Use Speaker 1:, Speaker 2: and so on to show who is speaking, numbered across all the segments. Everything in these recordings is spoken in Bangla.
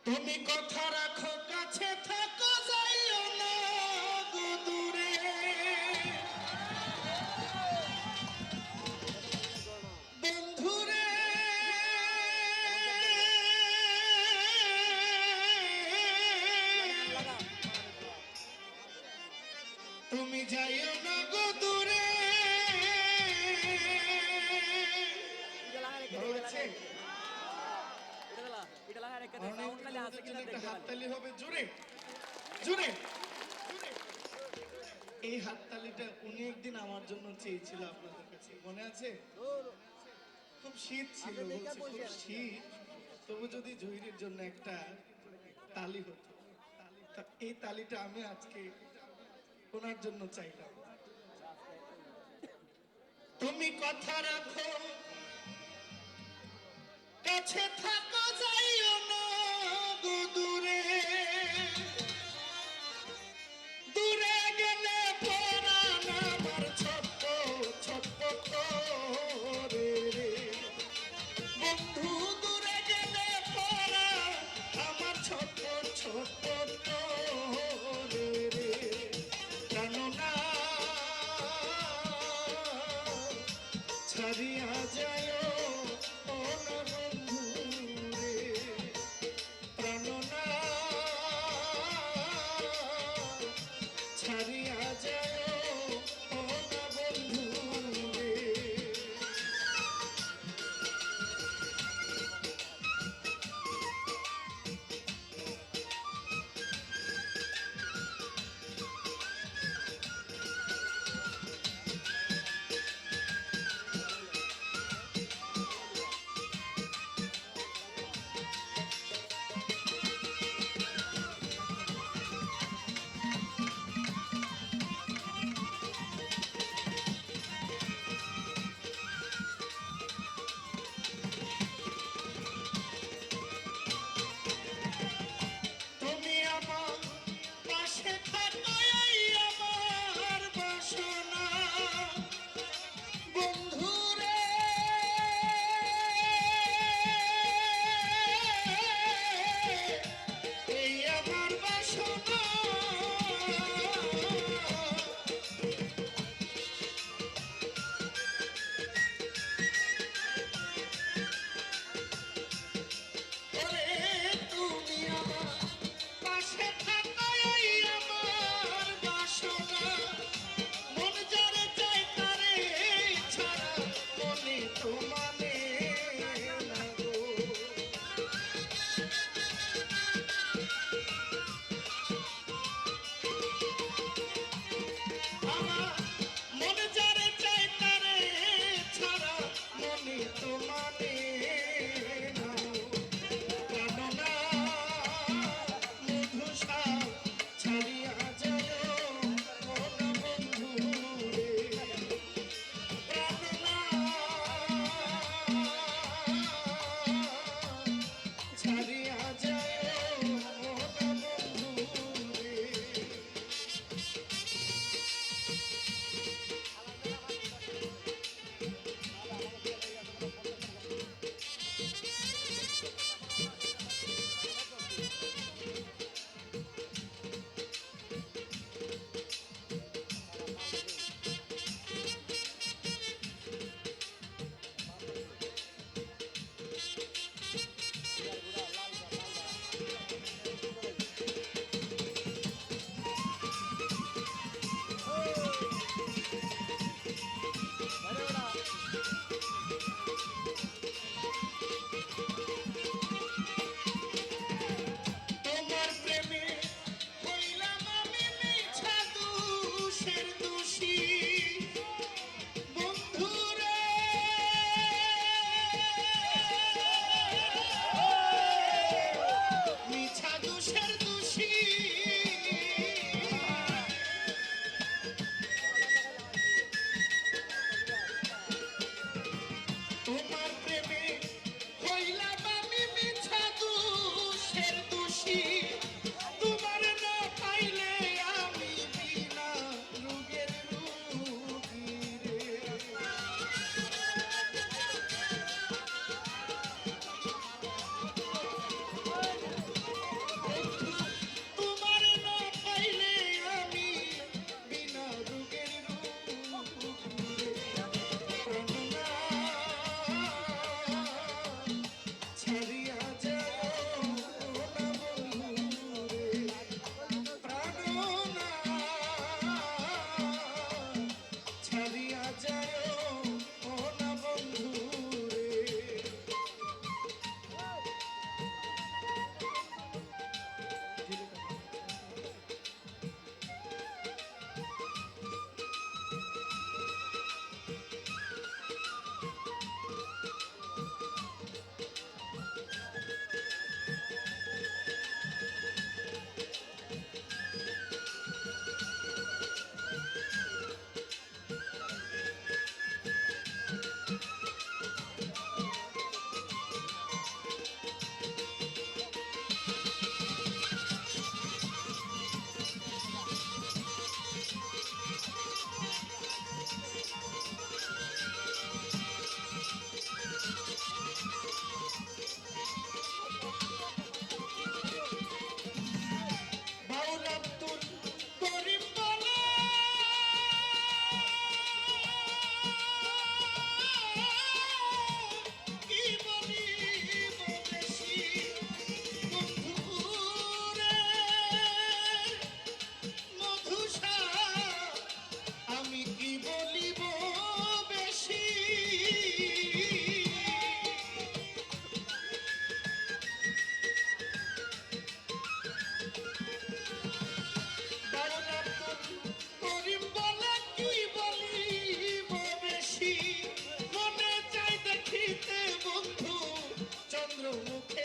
Speaker 1: তুমি কথা রাখো, কাছে থাকো, যাইও না গো দূরে। বন্ধুরে তুমি যাইও না গো দূরে। হাততালি হবে জোরে জোরে। এই হাততালিটা উনি একদিন আমার জন্য চেয়েছিল, আপনাদের কাছে মনে আছে? খুব শীত ছিল, বলছে খুব শীত, তবু যদি জহিরের জন্য একটা তালি হতো। এই তালিটা আমি আজকে ওনার জন্য চাইলাম। তুমি কথা রাখো, কাছে থাকো, যাইও না গো দূরে। দূরে গেলে পরাণ আমার ছোট্ট ছোট্ট করে রে। বন্ধু দূরে গেলে পরাণ আমার ছোট্ট ছোট্ট করে রে। কেননা ছাড়িয়া যায় ও না বন্ধু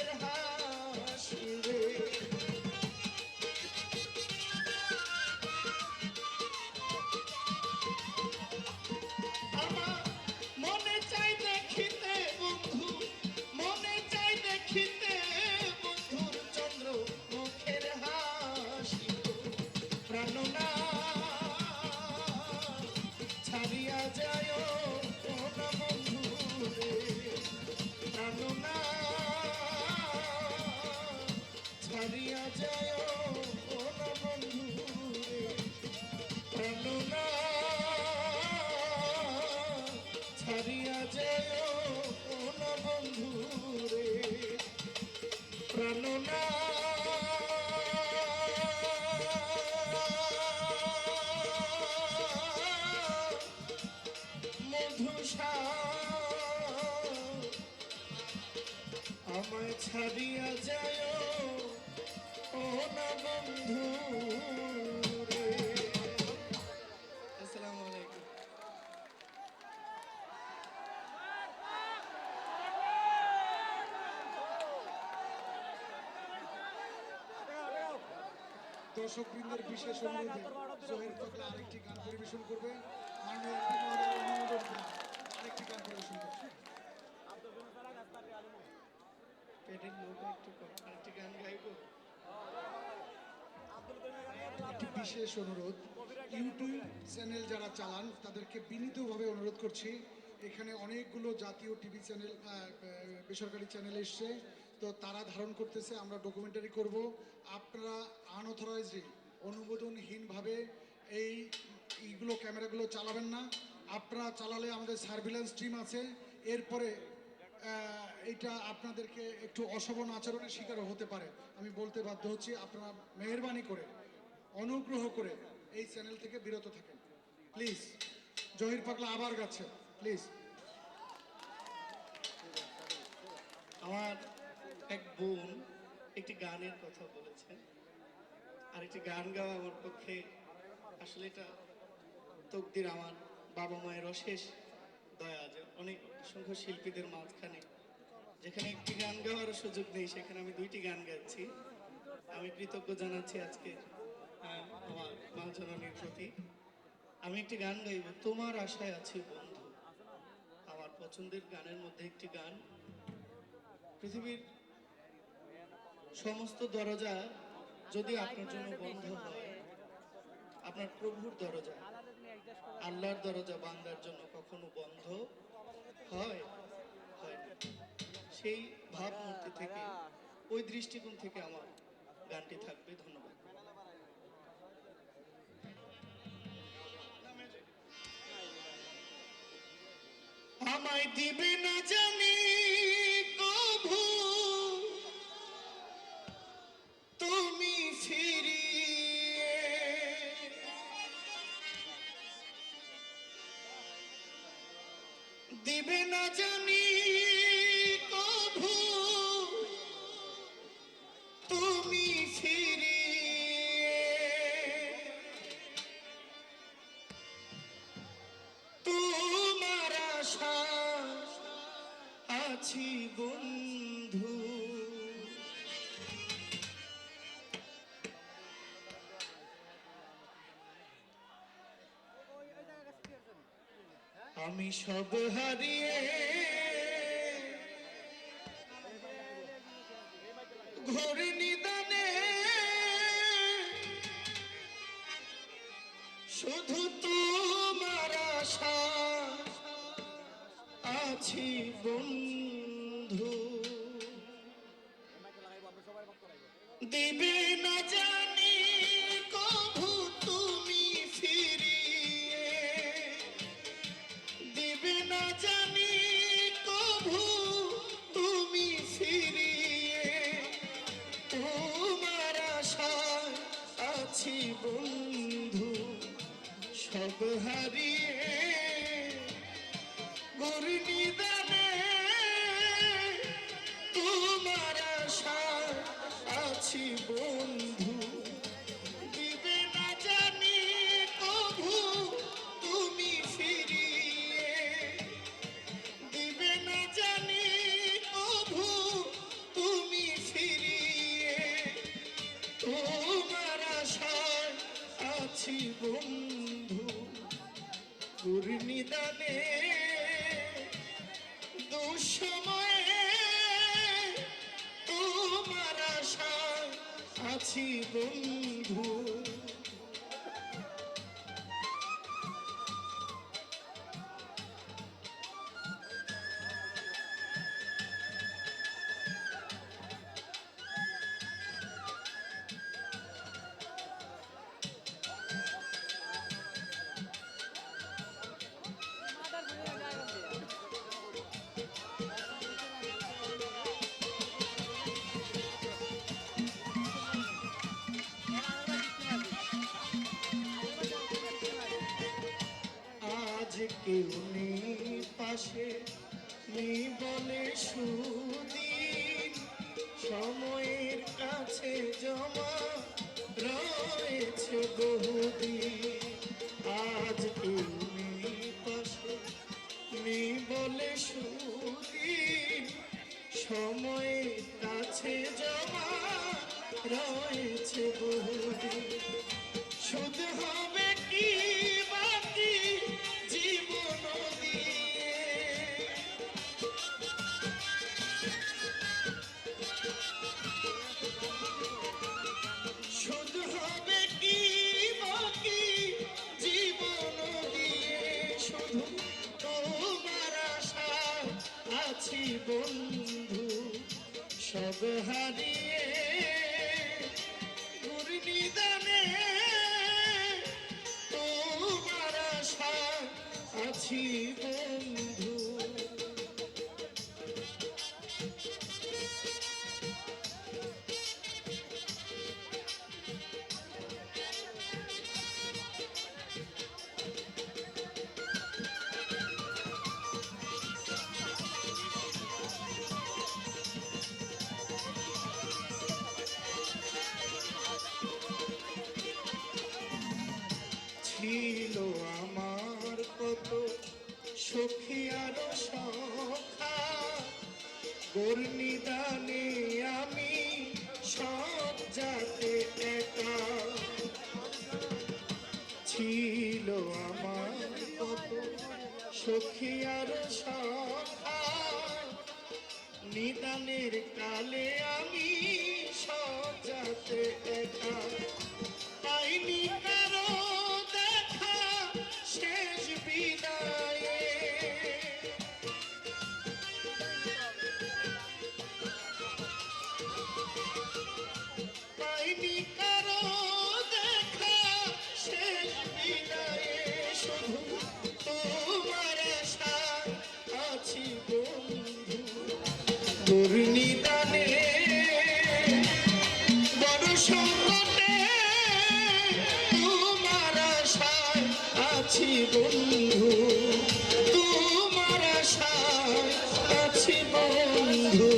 Speaker 1: মুখের হাসি রে। আমার মনে চাই দেখিতে বন্ধু, মনে চাই দেখিতে বন্ধুর চন্দ্র মুখের হাসি গো। প্রাণনা ছাড়িয়া যায় ও না বন্ধু রে, প্রাণনা ছাড়িয়া যায় ও না বন্ধু রে, প্রাণনা ছাড়িয়া যায় ও না বন্ধু রে, প্রাণনা মধুসা আমায় ছাড়িয়া যায় ও না বন্ধু রে। আসসালামু আলাইকুম।
Speaker 2: দর্শকবৃন্দের বিশেষ অনুরোধে জহির পাগলা আরেকটি গান পরিবেশন করবে। মাননীয় এমপি মহোদয়ের অনুমোদন করে আরেকটি গান পরিবেশন করছে।
Speaker 1: পেটের লোক একটু কম, আরেকটি গান গাইবো।
Speaker 2: একটি বিশেষ অনুরোধ, ইউটিউব চ্যানেল যারা চালান তাদেরকে বিনীতভাবে অনুরোধ করছি, এখানে অনেকগুলো জাতীয় টিভি চ্যানেল বেসরকারি চ্যানেল এসছে, তো তারা ধারণ করতেছে, আমরা ডকুমেন্টারি করব। আপনারা আনঅথরাইজড অনুমোদনহীনভাবে এইগুলো ক্যামেরাগুলো চালাবেন না। আপনারা চালালে আমাদের সার্ভিলেন্স টিম আছে, এরপরে এটা আপনাদেরকে একটু অশোভন আচরণের শিকার হতে পারে। আমি বলতে বাধ্য হচ্ছি, আপনারা মেহেরবানি করে অনুগ্রহ করে এই চ্যানেল থেকে বিরত থাকেন প্লিজ। জহির পাগলা আবার গাচ্ছে প্লিজ।
Speaker 1: আমার এক বোন একটি গানের কথা বলেছেন, আর একটি গান গাওয়া আমার পক্ষে আসলে এটা তকদির। আমার বাবা মায়ের অশেষ দয়া, যে অনেক অসংখ্য শিল্পীদের মাঝখানে যেখানে একটি গান গাওয়ার সুযোগ নেই, সেখানে আমি দুইটি গান গাচ্ছি। আমি কৃতজ্ঞ জানাচ্ছি আজকে আমার মা জননীর প্রতি। আমি একটি গান গাইব, তোমার আশায় আছি বন্ধু। আমার পছন্দের গানের মধ্যে একটি গান। পৃথিবীর সমস্ত দরজা যদি আপনার জন্য বন্ধ হয়, আপনার প্রভুর দরজা, আল্লাহর দরজা বান্দার জন্য কখনো বন্ধ হয় হয় না। সেই ভাবমূর্তি থেকে, ওই দৃষ্টিকোণ থেকে আমার গানটি থাকবে। ধন্যবাদ। আমায় দিবে না জানি কভু তুমি ফিরিয়ে, দিবে না জানি কভু তুমি ফিরিয়ে, তোমার আশা আছি বন্ধু। আমি সব হারিয়ে ঘোর নিদানে শুধু তোমার আশা আছি বন্ধু। দিবে না জানি কভু তুমি ফিরিয়ে, দিবে না জানি কভু তুমি ফিরিয়ে, তোমার আশায় আছি বন্ধু। সব হারিয়ে ঘোর নিদানে তোমার আশায় আছি বন্ধু। দিবে না জানি কভু তুমি ফিরিয়ে, দিবে না জানি কভু তুমি বন্ধু ঘূর্ণিদানে দুঃসময়ে তোমার আশায় আছি বন্ধু। আজ কেউ নেই পাশে, নেই বলে সুদিন, সময়ের কাছে জমা রয়েছে বহুদিন। আজ কেউ নেই পাশে, নেই বলে সুদিন, সময়ের কাছে জমা রয়েছে বহুদিন। শুধু হবে কি বাকি জীবন দিয়ে, শুধু হবে কি বাকি জীবন দিয়ে, শুধু তোমার আশা আছি বন্ধু। সব হারিয়ে ঘূর্ণিদানে তোমার আশা আছি বন্ধু। ছিল আমার কত সখী আর সখা, ঘূর্ণিদানে আমি সব যাতে একা। ছিল আমার কত সখী আর সখা, নিদানের কালে আমি সব যাতে একা। পাইনি কারো দেখা শেষ বিদায়ে, পাইনি কারো দেখা শেষ বিদায়ে, শুধু তোমার আশা আছি বন্ধু। ঘূর্ণিদানে বড় সংকটে তোমার আশায় আছি বন্ধু, তোমার আশায় আছি বন্ধু।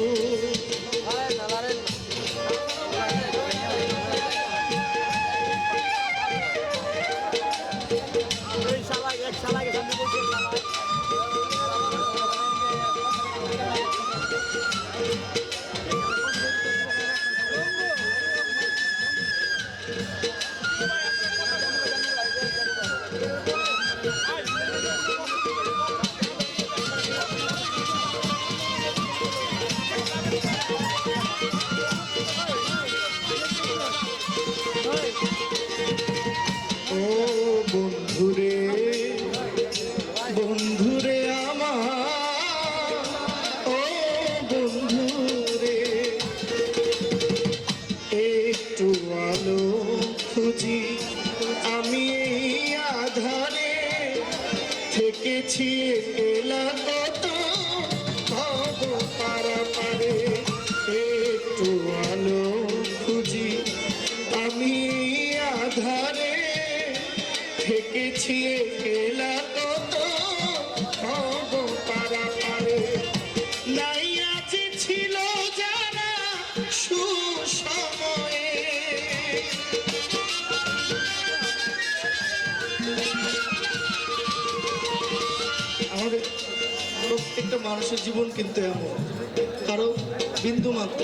Speaker 1: ও বন্ধুরে, বন্ধুরে আমার, ও বন্ধুরে, একটু আলো খুঁজি আমি এই আধারে, থেকেছি এলা কত ভব পারাপারে। একটু আলো খুঁজি আমি এই আধারে, থেকেছি এলা কত ভব পারাপারে। নাই আছে ছিল যারা সুসময়ে, আমাদের প্রত্যেকটা মানুষের জীবন কিন্তু এমন কারো বিন্দু মাত্র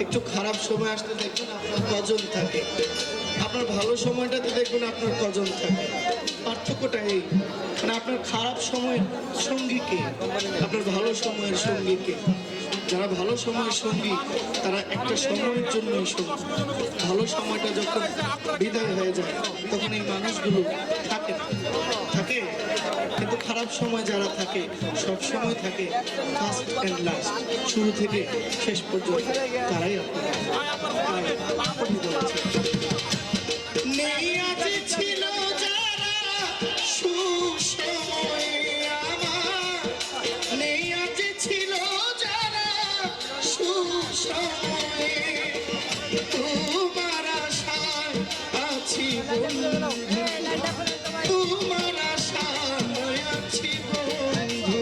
Speaker 1: একটু খারাপ সময় আসতে দেখবেন আপনার কজন থাকে, আপনার ভালো সময়টাতে দেখবেন আপনার কজন থাকে। পার্থক্যটা এই, মানে আপনার খারাপ সময়ের সঙ্গীকে, আপনার ভালো সময়ের সঙ্গীকে। যারা ভালো সময়ের সঙ্গী তারা একটা সময়ের জন্যই সঙ্গী। ভালো সময়টা যখন বিদায় হয়ে যায় তখন এই মানুষগুলো থাকে না, থাকে, কিন্তু খারাপ সময় যারা থাকে সব সময় থাকে ফার্স্ট অ্যান্ড লাস্ট, শুরু থেকে শেষ পর্যন্ত তারাই নেই আজ ছিল যারা সুসময় আমার, নেই আজ ছিল যারা সুসময়ে, তোমার আশায় আছি বন্ধু, তোমার আশায় আছি বন্ধু।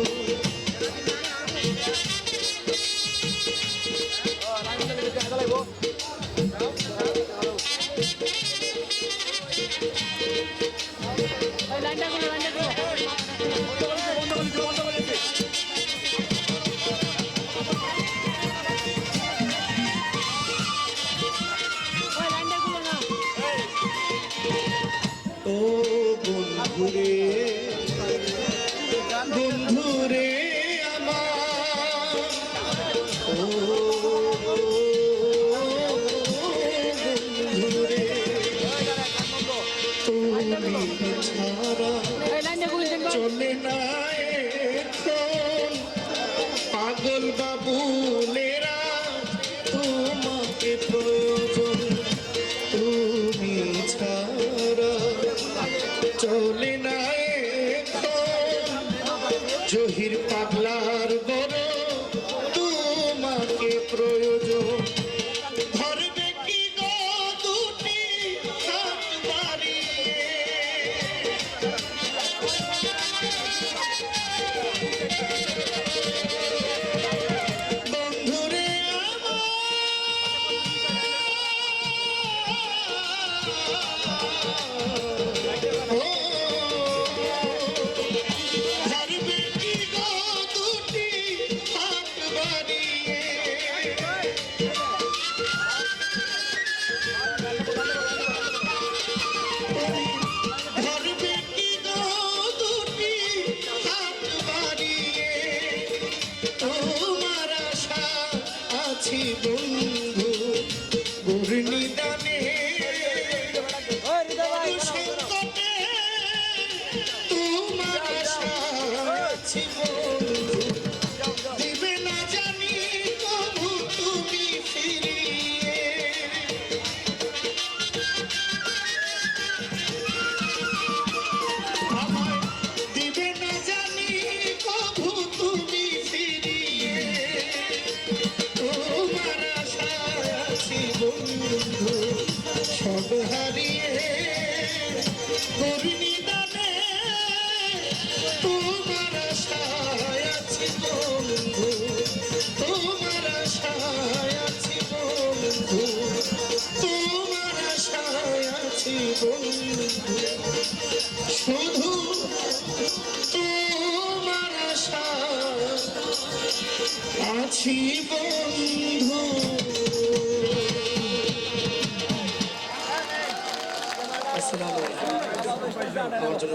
Speaker 1: ও বন্ধুরে, বন্ধুরে আমার, ও বন্ধুরে, তুমি ছাড়া চলে না এখন পাগল বাবুলেরা, তোমাকে প্রয়োজন, তুমি ছাড়া চলে না এখন জহির পাগলার বড়, তোমাকে প্রয়োজন। ধরবে কি গো দুটি হাত বাড়িয়ে, বন্ধুরে ধরবে কি গো দুটি হাত বাড়িয়ে, ধরবে কি গো দুটি হাত বাড়িয়ে, তোমার আশা আছি বন্ধু, ঘূর্ণিদানে সংকটে, তোমার আশা আছি বন্ধু, দিবে না জানি কবু তুমি ফিরিয়ে, আমায় দিবে না জানি কবু তুমি ফিরিয়ে, তোমার আশায় আছি বন্ধু, সব হারিয়ে ঘূর্ণিদানে, তোমার আশায় আছি বন্ধু, তোমার আশায় আছি বন্ধু, তোমার আশায় আছি বন্ধু, শুধু তোমার আশা আছি বন্ধু। আসসালামু আলাইকুম।